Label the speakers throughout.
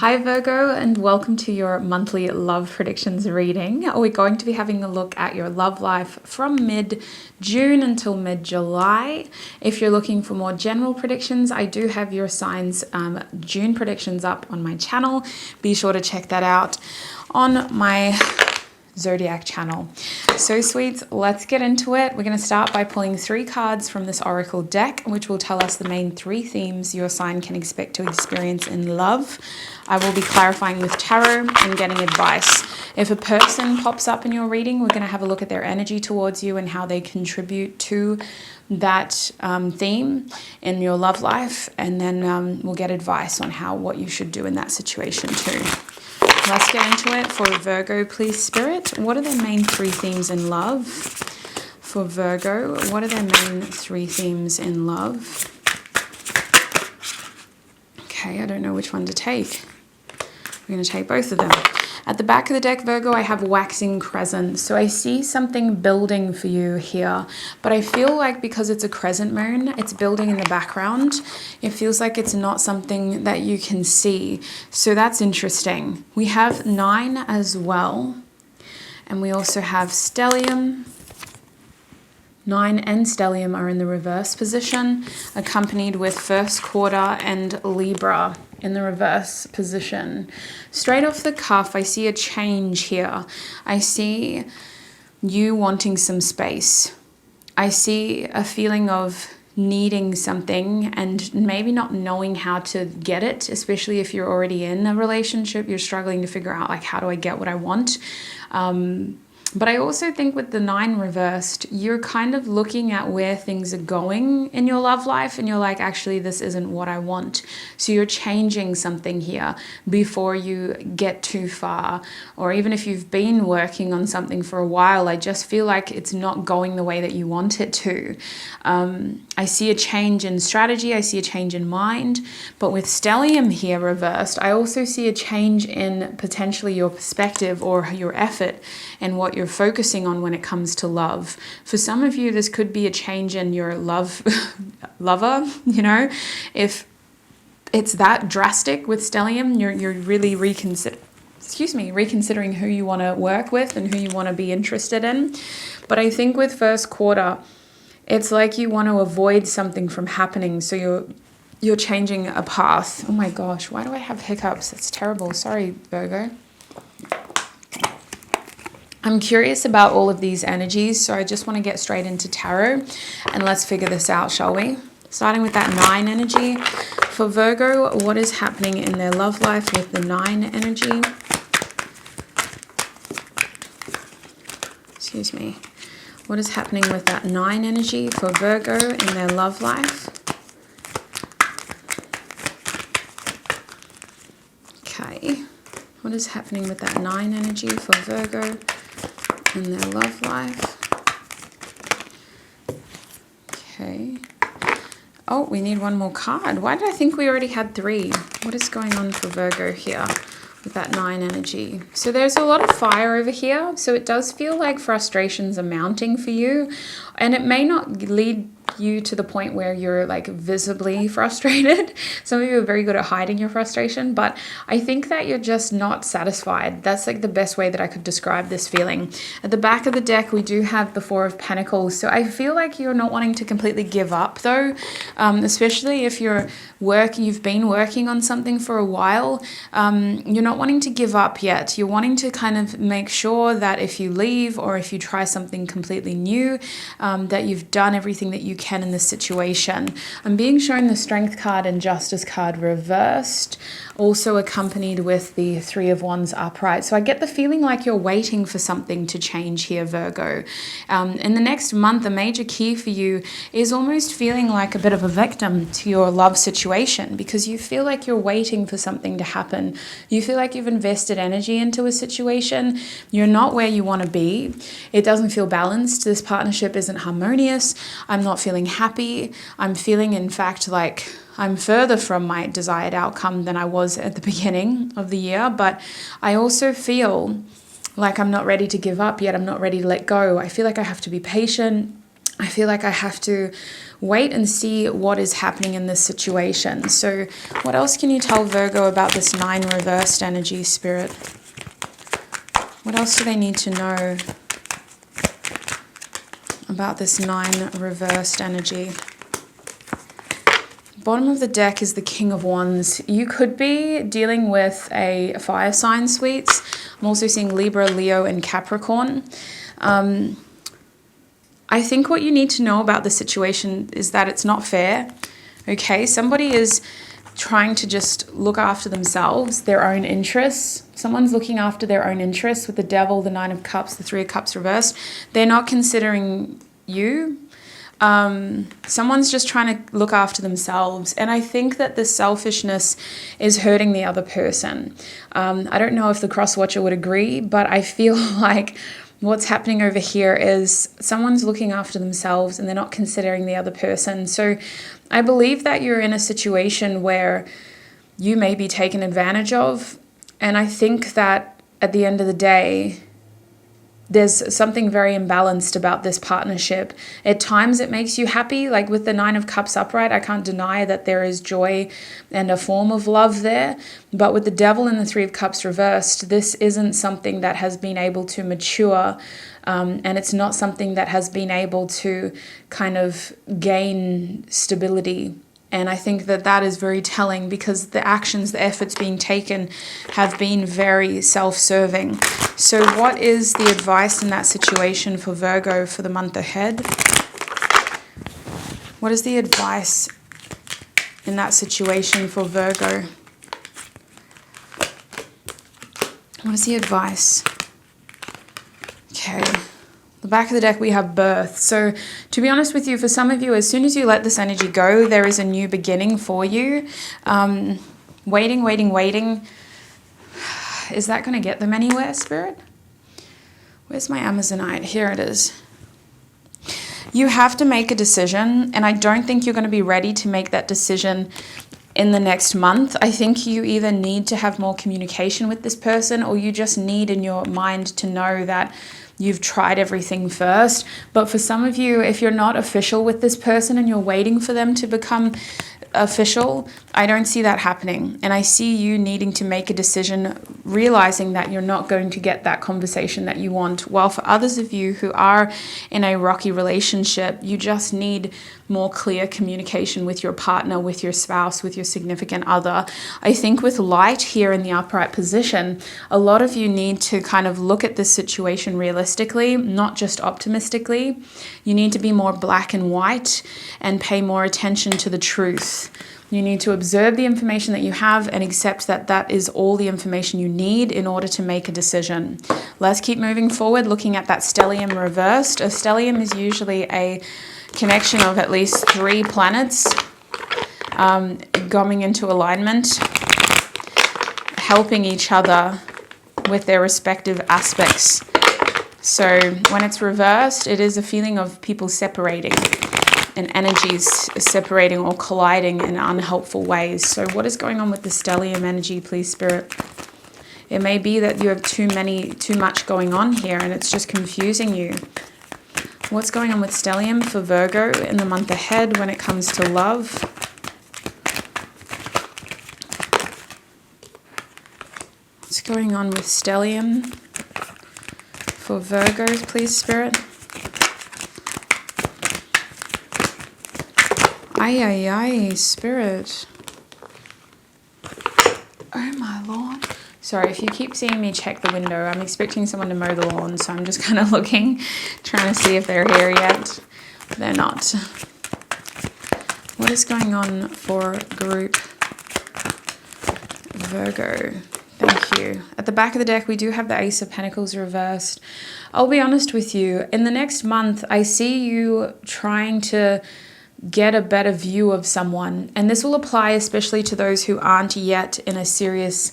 Speaker 1: Hi Virgo, and welcome to your monthly love predictions reading. We're going to be having a look at your love life from mid-June until mid-July. If you're looking for more general predictions, I do have your signs June predictions up on my channel. Be sure to check that out on my zodiac channel. So sweets, let's get into it. We're going to start by pulling 3 cards from this oracle deck, which will tell us the main 3 themes your sign can expect to experience in love. I will be clarifying with tarot and getting advice. If a person pops up in your reading, we're going to have a look at their energy towards you and how they contribute to that theme in your love life, and then we'll get advice on what you should do in that situation too. Let's get into it. For Virgo, please, Spirit, what are their main 3 themes in love? For Virgo, what are their main 3 themes in love? Okay, I don't know which one to take. We're going to take both of them. At the back of the deck, Virgo, I have waxing crescent. So I see something building for you here, but I feel like because it's a crescent moon, it's building in the background. It feels like it's not something that you can see. So that's interesting. We have 9 as well. And we also have stellium. 9 and stellium are in the reverse position, accompanied with first quarter and Libra in the reverse position. Straight off the cuff, I see a change here. I see you wanting some space. I see a feeling of needing something and maybe not knowing how to get it, especially if you're already in a relationship. You're struggling to figure out, like, how do I get what I want? But I also think with the 9 reversed, you're kind of looking at where things are going in your love life and you're like, actually, this isn't what I want. So you're changing something here before you get too far. Or even if you've been working on something for a while, I just feel like it's not going the way that you want it to. I see a change in strategy. I see a change in mind. But with stellium here reversed, I also see a change in potentially your perspective or your effort and what you're focusing on when it comes to love. For some of you, this could be a change in your lover, if it's that drastic with stellium, you're really reconsidering who you want to work with and who you want to be interested in. But I think with first quarter, it's like you want to avoid something from happening, so you're changing a path. Oh my gosh, why do I have hiccups? That's terrible. Sorry, Virgo. I'm curious about all of these energies, so I just want to get straight into tarot and let's figure this out, shall we? Starting with that 9 energy. For Virgo, what is happening in their love life with the 9 energy? Excuse me. What is happening with that 9 energy for Virgo in their love life? Okay. What is happening with that 9 energy for Virgo in their love life? Okay. Oh, we need one more card. Why did I think we already had 3? What is going on for Virgo here with that 9 energy? So there's a lot of fire over here. So it does feel like frustrations are mounting for you. And it may not lead you to the point where you're like visibly frustrated. Some of you are very good at hiding your frustration, but I think that you're just not satisfied. That's like the best way that I could describe this feeling. At the back of the deck, we do have the 4 of Pentacles. So I feel like you're not wanting to completely give up though, especially if you've been working on something for a while. You're not wanting to give up yet. You're wanting to kind of make sure that if you leave or if you try something completely new, that you've done everything that you can in this situation. I'm being shown the Strength card and Justice card reversed, also accompanied with the 3 of Wands upright. So I get the feeling like you're waiting for something to change here, Virgo. In the next month, a major key for you is almost feeling like a bit of a victim to your love situation, because you feel like you're waiting for something to happen. You feel like you've invested energy into a situation. You're not where you want to be. It doesn't feel balanced. This partnership isn't harmonious. I'm not feeling happy. I'm feeling, in fact, like I'm further from my desired outcome than I was at the beginning of the year. But I also feel like I'm not ready to give up yet. I'm not ready to let go. I feel like I have to be patient. I feel like I have to wait and see what is happening in this situation. So what else can you tell Virgo about this 9 reversed energy, Spirit? What else do they need to know about this 9 reversed energy? Bottom of the deck is the King of Wands. You could be dealing with a fire sign, sweets. I'm also seeing Libra, Leo, and Capricorn. I think what you need to know about the situation is that it's not fair. Okay, somebody is trying to just look after themselves, their own interests. Someone's looking after their own interests with the Devil, the 9 of Cups, the 3 of Cups reversed. They're not considering you. Someone's just trying to look after themselves. And I think that the selfishness is hurting the other person. I don't know if the cross watcher would agree, but I feel like what's happening over here is someone's looking after themselves and they're not considering the other person. So I believe that you're in a situation where you may be taken advantage of. And I think that at the end of the day, there's something very imbalanced about this partnership. At times it makes you happy, like with the 9 of Cups upright. I can't deny that there is joy and a form of love there. But with the Devil and the 3 of Cups reversed, this isn't something that has been able to mature. And it's not something that has been able to kind of gain stability. And I think that that is very telling because the actions, the efforts being taken have been very self-serving. So what is the advice in that situation for Virgo for the month ahead? What is the advice in that situation for Virgo? What is the advice? Okay. The back of the deck, we have birth. So to be honest with you, for some of you, as soon as you let this energy go, there is a new beginning for you. Waiting. Is that going to get them anywhere, Spirit? Where's my Amazonite? Here it is. You have to make a decision, and I don't think you're going to be ready to make that decision in the next month. I think you either need to have more communication with this person, or you just need in your mind to know that you've tried everything first. But for some of you, if you're not official with this person and you're waiting for them to become official, I don't see that happening. And I see you needing to make a decision, realizing that you're not going to get that conversation that you want. While for others of you who are in a rocky relationship, you just need more clear communication with your partner, with your spouse, with your significant other. I think with light here in the upright position, a lot of you need to kind of look at this situation realistically, not just optimistically. You need to be more black and white and pay more attention to the truth. You need to observe the information that you have and accept that that is all the information you need in order to make a decision. Let's keep moving forward, looking at that stellium reversed. A stellium is usually a connection of at least 3 planets going into alignment, helping each other with their respective aspects. So when it's reversed, it is a feeling of people separating and energies separating or colliding in unhelpful ways. So what is going on with the stellium energy, please, Spirit? It may be that you have too much going on here and it's just confusing you. What's going on with stellium for Virgo in the month ahead when it comes to love? What's going on with stellium for Virgo, please, Spirit? Ay, Spirit. Oh my Lord. Sorry, if you keep seeing me check the window, I'm expecting someone to mow the lawn, so I'm just kind of looking, trying to see if they're here yet. They're not. What is going on for group Virgo? Thank you. At the back of the deck, we do have the Ace of Pentacles reversed. I'll be honest with you. In the next month, I see you trying to get a better view of someone. And this will apply especially to those who aren't yet in a serious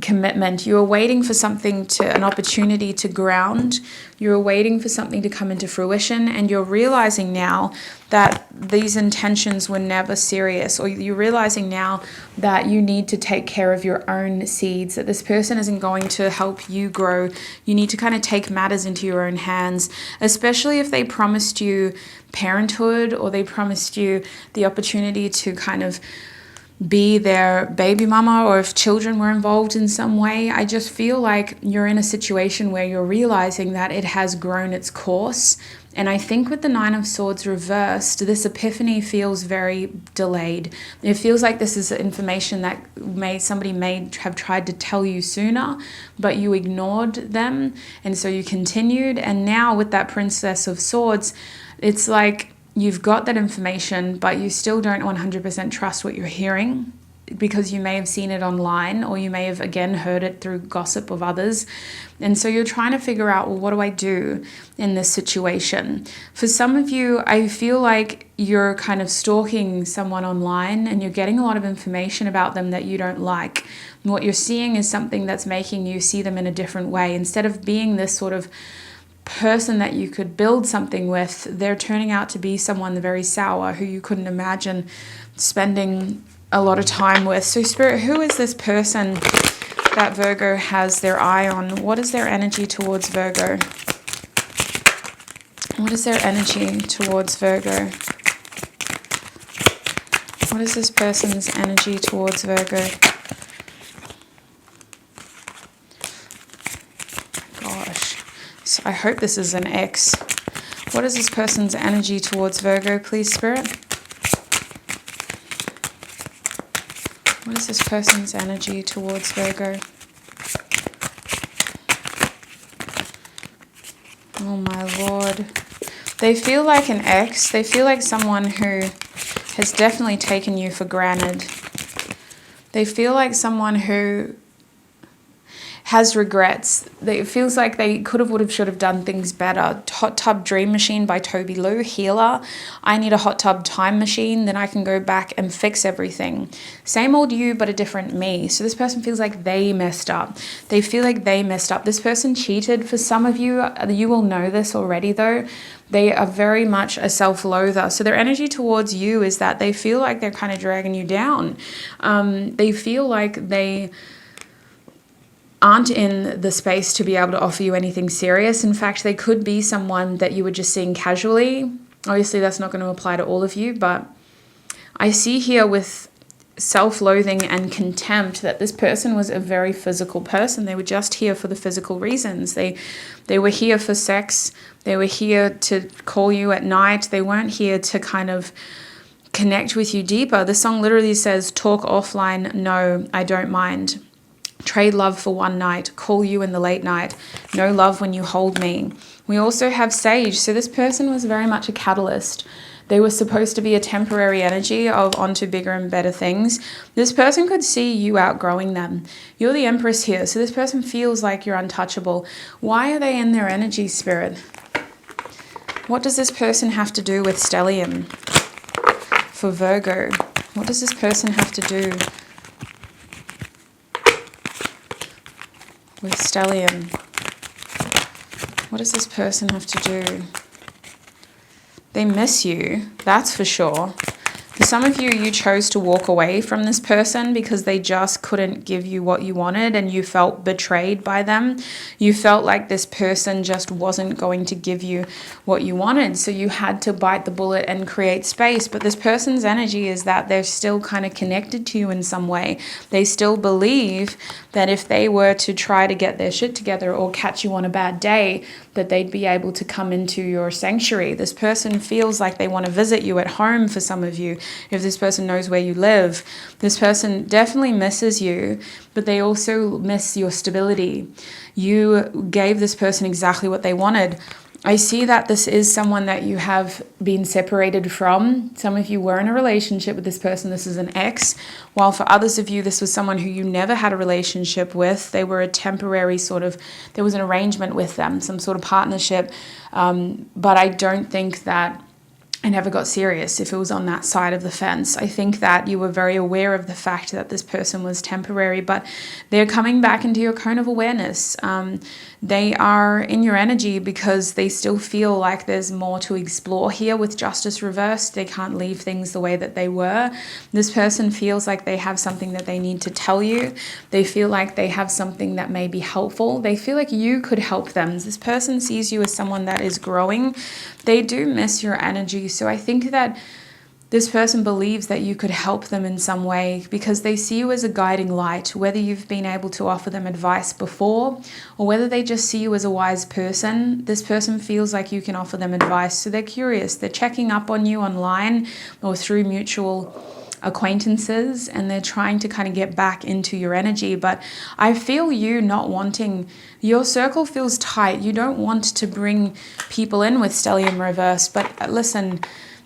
Speaker 1: commitment. You were waiting for something an opportunity to ground. You were waiting for something to come into fruition, and you're realizing now that these intentions were never serious, or you're realizing now that you need to take care of your own seeds, that this person isn't going to help you grow. You need to kind of take matters into your own hands, especially if they promised you parenthood, or they promised you the opportunity to kind of be their baby mama, or if children were involved in some way. I just feel like you're in a situation where you're realizing that it has grown its course. And I think with the Nine of Swords reversed, this epiphany feels very delayed. It feels like this is information that somebody may have tried to tell you sooner, but you ignored them, and so you continued. And now with that Princess of Swords, it's like you've got that information, but you still don't 100% trust what you're hearing, because you may have seen it online, or you may have again heard it through gossip of others. And so you're trying to figure out, well, what do I do in this situation? For some of you, I feel like you're kind of stalking someone online, and you're getting a lot of information about them that you don't like. And what you're seeing is something that's making you see them in a different way. Instead of being this sort of person that you could build something with, they're turning out to be someone very sour who you couldn't imagine spending a lot of time with. So Spirit, who is this person that Virgo has their eye on? What is their energy towards Virgo? What is their energy towards Virgo? What is this person's energy towards Virgo? Gosh. So I hope this is an X. What is this person's energy towards Virgo, please, Spirit? What is this person's energy towards Virgo? Oh my Lord. They feel like an X. They feel like someone who has definitely taken you for granted. They feel like someone who has regrets. It feels like they could have, would have, should have done things better. Hot Tub Dream Machine by Toby Lou, healer. I need a hot tub time machine, then I can go back and fix everything. Same old you, but a different me. So this person feels like they messed up. They feel like they messed up. This person cheated. For some of you, you will know this already though. They are very much a self-loather. So their energy towards you is that they feel like they're kind of dragging you down. They feel like they aren't in the space to be able to offer you anything serious. In fact, they could be someone that you were just seeing casually. Obviously, that's not going to apply to all of you, but I see here with self-loathing and contempt that this person was a very physical person. They were just here for the physical reasons. They were here for sex. They were here to call you at night. They weren't here to kind of connect with you deeper. The song literally says, talk offline, no, I don't mind. Trade love for one night, call you in the late night, no love when you hold me. We also have Sage. So this person was very much a catalyst. They were supposed to be a temporary energy of onto bigger and better things. This person could see you outgrowing them. You're the Empress here. So this person feels like you're untouchable. Why are they in their energy, Spirit? What does this person have to do with Stellium for Virgo? What does this person have to do with Stellium? What does this person have to do? They miss you, that's for sure. For some of you, you chose to walk away from this person because they just couldn't give you what you wanted, and you felt betrayed by them. You felt like this person just wasn't going to give you what you wanted, so you had to bite the bullet and create space. But this person's energy is that they're still kind of connected to you in some way. They still believe that if they were to try to get their shit together or catch you on a bad day, that they'd be able to come into your sanctuary. This person feels like they want to visit you at home for some of you. If this person knows where you live, this person definitely misses you, but they also miss your stability. You gave this person exactly what they wanted. I see that this is someone that you have been separated from. Some of you were in a relationship with this person. This is an ex. While for others of you, this was someone who you never had a relationship with. They were a temporary there was an arrangement with them, some sort of partnership. But I don't think that I never got serious if it was on that side of the fence. I think that you were very aware of the fact that this person was temporary, but they're coming back into your cone of awareness. They are in your energy because they still feel like there's more to explore here with justice reversed. They can't leave things the way that they were. This person feels like they have something that they need to tell you. They feel like they have something that may be helpful. They feel like you could help them. This person sees you as someone that is growing. They do miss your energy. So I think that this person believes that you could help them in some way because they see you as a guiding light, whether you've been able to offer them advice before or whether they just see you as a wise person. This person feels like you can offer them advice. So they're curious. They're checking up on you online or through mutual acquaintances, and they're trying to kind of get back into your energy. But I feel you not wanting, your circle feels tight. You don't want to bring people in with stellium reverse. But listen,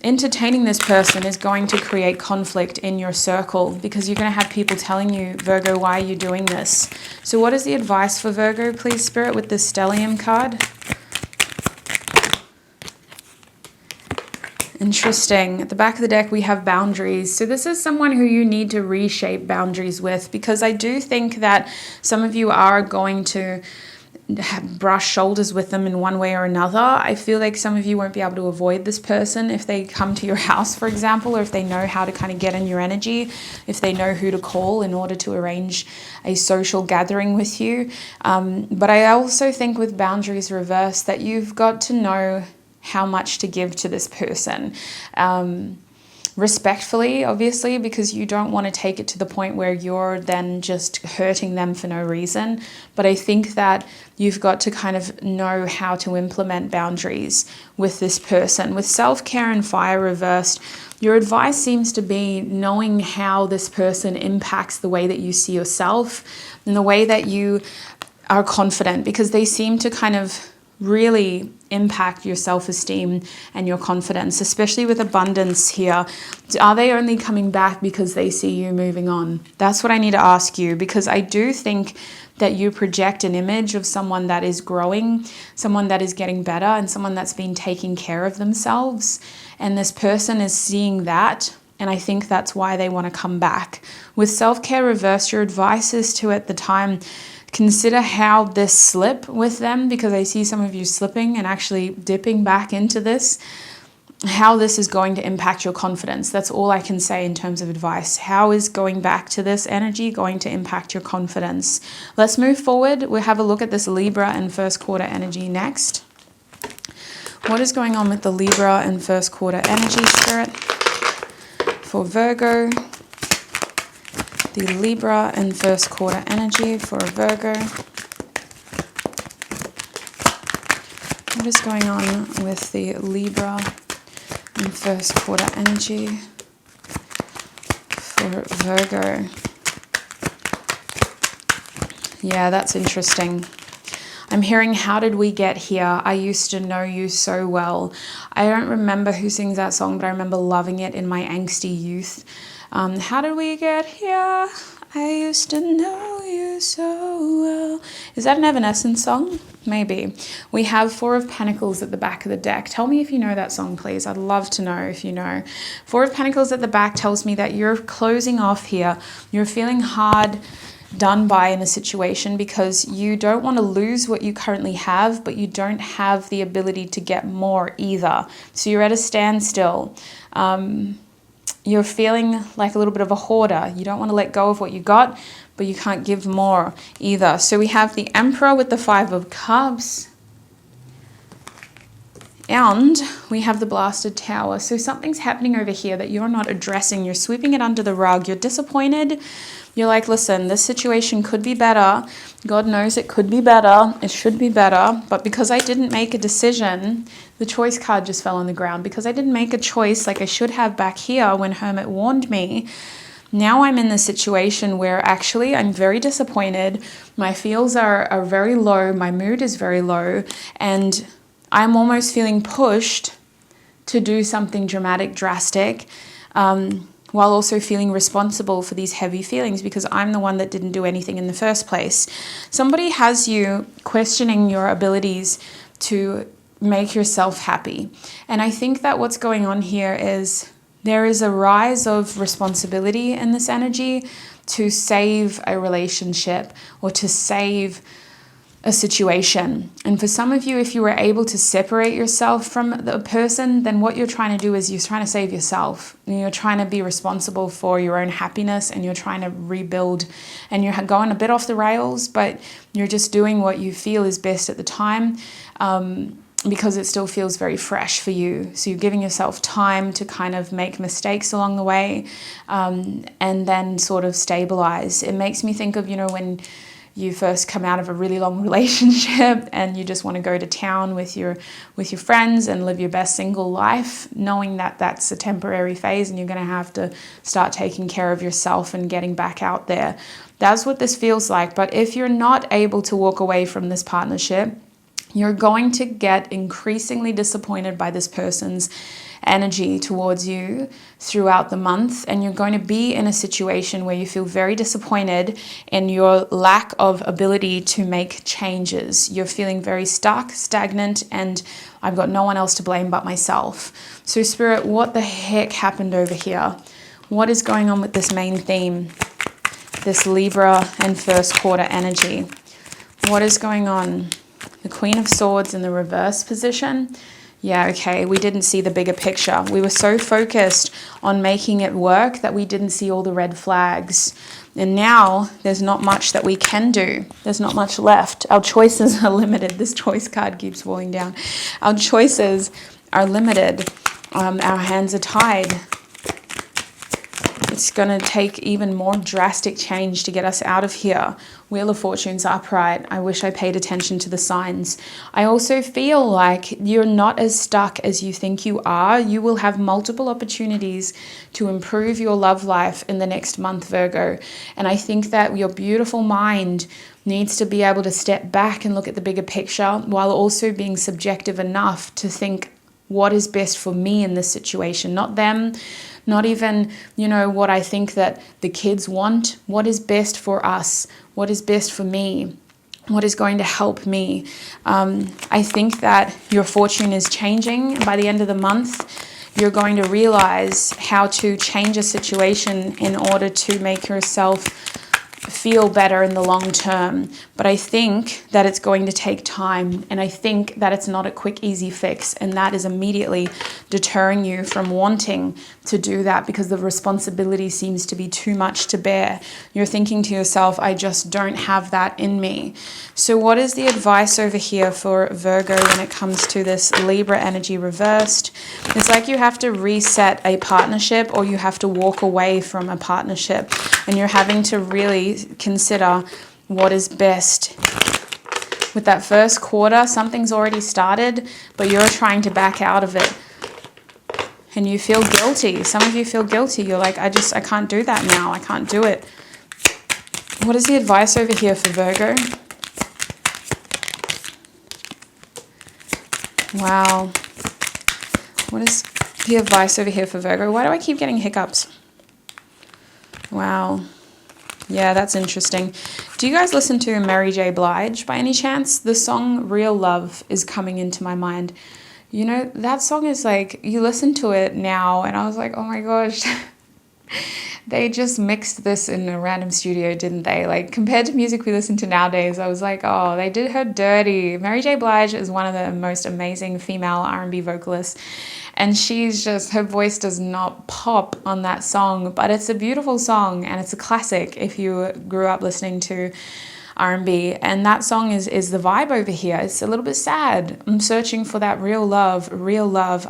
Speaker 1: entertaining this person is going to create conflict in your circle because you're going to have people telling you, Virgo, why are you doing this? So what is the advice for Virgo, please, Spirit, with this stellium card? Interesting. At the back of the deck, we have boundaries. So this is someone who you need to reshape boundaries with, because I do think that some of you are going to brush shoulders with them in one way or another. I feel like some of you won't be able to avoid this person if they come to your house, for example, or if they know how to kind of get in your energy, if they know who to call in order to arrange a social gathering with you. But I also think with boundaries reversed that you've got to know how much to give to this person. Respectfully, obviously, because you don't want to take it to the point where you're then just hurting them for no reason. But I think that you've got to kind of know how to implement boundaries with this person. With self-care and fire reversed, your advice seems to be knowing how this person impacts the way that you see yourself and the way that you are confident, because they seem to kind of really impact your self-esteem and your confidence, especially with abundance here. Are they only coming back because they see you moving on? That's what I need to ask you, because I do think that you project an image of someone that is growing, someone that is getting better, and someone that's been taking care of themselves. And this person is seeing that, and I think that's why they want to come back. With self-care reversed, your advice is to, at the time, consider how this slip with them, because I see some of you slipping and actually dipping back into this, how this is going to impact your confidence. That's all I can say in terms of advice. How is going back to this energy going to impact your confidence? Let's move forward. We'll have a look at this Libra and first quarter energy next. What is going on with the Libra and first quarter energy, Spirit? For Virgo, the Libra and first quarter energy for a Virgo. What is going on with the Libra and first quarter energy for Virgo? Yeah, that's interesting. I'm hearing, how did we get here? I used to know you so well. I don't remember who sings that song, but I remember loving it in my angsty youth. How did we get here? I used to know you so well. Is that an Evanescence song? Maybe. We have Four of Pentacles at the back of the deck. Tell me if you know that song, please. I'd love to know if you know. Four of Pentacles at the back tells me that you're closing off here. You're feeling hard done by in a situation because you don't want to lose what you currently have, but you don't have the ability to get more either. So you're at a standstill. You're feeling like a little bit of a hoarder. You don't want to let go of what you got, but you can't give more either. So we have the Emperor with the Five of Cups. And we have the Blasted Tower. So something's happening over here that you're not addressing. You're sweeping it under the rug. You're disappointed. You're like, listen, this situation could be better. God knows it could be better. It should be better. But because I didn't make a decision, the choice card just fell on the ground. Because I didn't make a choice like I should have back here when Hermit warned me, now I'm in the situation where actually I'm very disappointed. My feels are very low. My mood is very low. And I'm almost feeling pushed to do something dramatic, drastic, while also feeling responsible for these heavy feelings because I'm the one that didn't do anything in the first place. Somebody has you questioning your abilities to make yourself happy. And I think that what's going on here is there is a rise of responsibility in this energy to save a relationship or to save a situation. And for some of you, if you were able to separate yourself from the person, then what you're trying to do is you're trying to save yourself. And you're trying to be responsible for your own happiness, and you're trying to rebuild, and you're going a bit off the rails, but you're just doing what you feel is best at the time. Because it still feels very fresh for you. So you're giving yourself time to kind of make mistakes along the way, and then sort of stabilize. It makes me think of, when you first come out of a really long relationship and you just want to go to town with your friends and live your best single life, knowing that that's a temporary phase and you're going to have to start taking care of yourself and getting back out there. That's what this feels like. But if you're not able to walk away from this partnership, you're going to get increasingly disappointed by this person's energy towards you throughout the month. And you're going to be in a situation where you feel very disappointed in your lack of ability to make changes. You're feeling very stuck, stagnant, and I've got no one else to blame but myself. So Spirit, what the heck happened over here? What is going on with this main theme? This Libra and first quarter energy. What is going on? The Queen of Swords in the reverse position. Yeah, okay, we didn't see the bigger picture. We were so focused on making it work that we didn't see all the red flags. And now there's not much that we can do. There's not much left. Our choices are limited. This choice card keeps falling down. Our choices are limited. Our hands are tied. It's going to take even more drastic change to get us out of here. Wheel of Fortune's upright. I wish I paid attention to the signs. I also feel like you're not as stuck as you think you are. You will have multiple opportunities to improve your love life in the next month, Virgo. And I think that your beautiful mind needs to be able to step back and look at the bigger picture while also being subjective enough to think, what is best for me in this situation? Not them, not even, what I think that the kids want. What is best for us? What is best for me? What is going to help me? I think that your fortune is changing. By the end of the month, you're going to realize how to change a situation in order to make yourself feel better in the long term. But I think that it's going to take time, and I think that it's not a quick, easy fix, and that is immediately deterring you from wanting to do that because the responsibility seems to be too much to bear. You're thinking to yourself, I just don't have that in me. So what is the advice over here for Virgo when it comes to this Libra energy reversed? It's like you have to reset a partnership, or you have to walk away from a partnership, and you're having to really consider what is best. With that first quarter, something's already started, but you're trying to back out of it. And you feel guilty. Some of you feel guilty. You're like, I can't do that now. I can't do it. What is the advice over here for Virgo? Wow. What is the advice over here for Virgo? Why do I keep getting hiccups? Wow. Yeah, that's interesting. Do you guys listen to Mary J. Blige by any chance? The song Real Love is coming into my mind. That song is like, you listen to it now and I was like, oh my gosh, they just mixed this in a random studio, didn't they? Like, compared to music we listen to nowadays, I was like, oh, they did her dirty. Mary J. Blige is one of the most amazing female R&B vocalists. And her voice does not pop on that song, but it's a beautiful song and it's a classic if you grew up listening to R&B. And that song is the vibe over here. It's a little bit sad. I'm searching for that real love,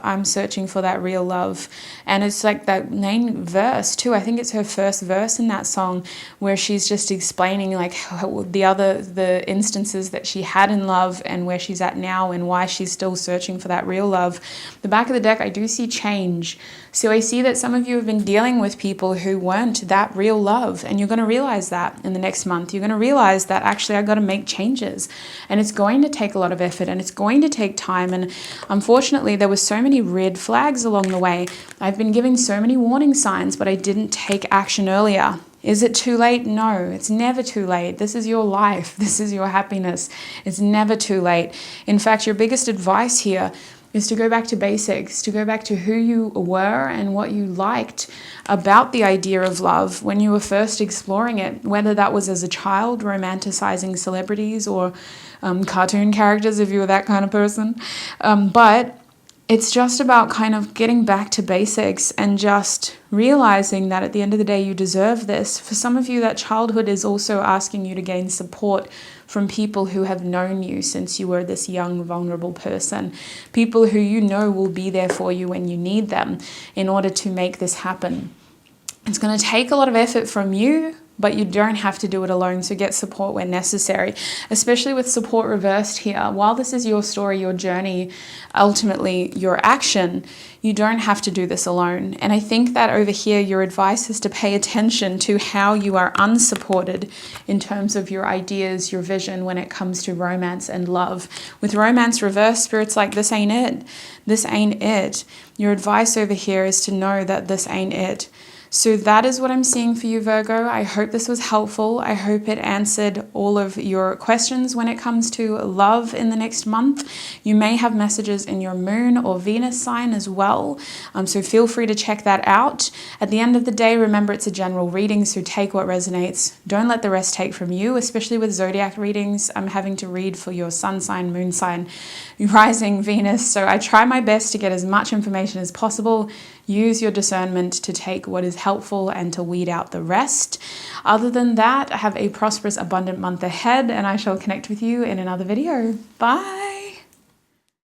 Speaker 1: I'm searching for that real love. And it's like that main verse too. I think it's her first verse in that song where she's just explaining like the instances that she had in love and where she's at now and why she's still searching for that real love. The back of the deck, I do see change. So I see that some of you have been dealing with people who weren't that real love, and you're going to realize that in the next month. You're going to realize that actually I got to make changes, and it's going to take a lot of effort and it's going to take time. And unfortunately, there were so many red flags along the way. I've been giving so many warning signs, but I didn't take action earlier. Is it too late? No, it's never too late. This is your life. This is your happiness. It's never too late. In fact, your biggest advice here is to go back to basics, to go back to who you were and what you liked about the idea of love when you were first exploring it, whether that was as a child, romanticizing celebrities or cartoon characters, if you were that kind of person. But it's just about kind of getting back to basics and just realizing that at the end of the day, you deserve this. For some of you, that childhood is also asking you to gain support from people who have known you since you were this young, vulnerable person. People who you know will be there for you when you need them in order to make this happen. It's going to take a lot of effort from you, but you don't have to do it alone, so get support where necessary, especially with support reversed here. While this is your story, your journey, ultimately your action, you don't have to do this alone. And I think that over here, your advice is to pay attention to how you are unsupported in terms of your ideas, your vision when it comes to romance and love. With romance reversed, Spirit's like, this ain't it. This ain't it. Your advice over here is to know that this ain't it. So that is what I'm seeing for you, Virgo. I hope this was helpful. I hope it answered all of your questions when it comes to love in the next month. You may have messages in your moon or Venus sign as well. So feel free to check that out. At the end of the day, remember it's a general reading, so take what resonates. Don't let the rest take from you, especially with zodiac readings. I'm having to read for your sun sign, moon sign, rising, Venus. So I try my best to get as much information as possible. Use your discernment to take what is helpful and to weed out the rest. Other than that, have a prosperous, abundant month ahead, and I shall connect with you in another video. Bye.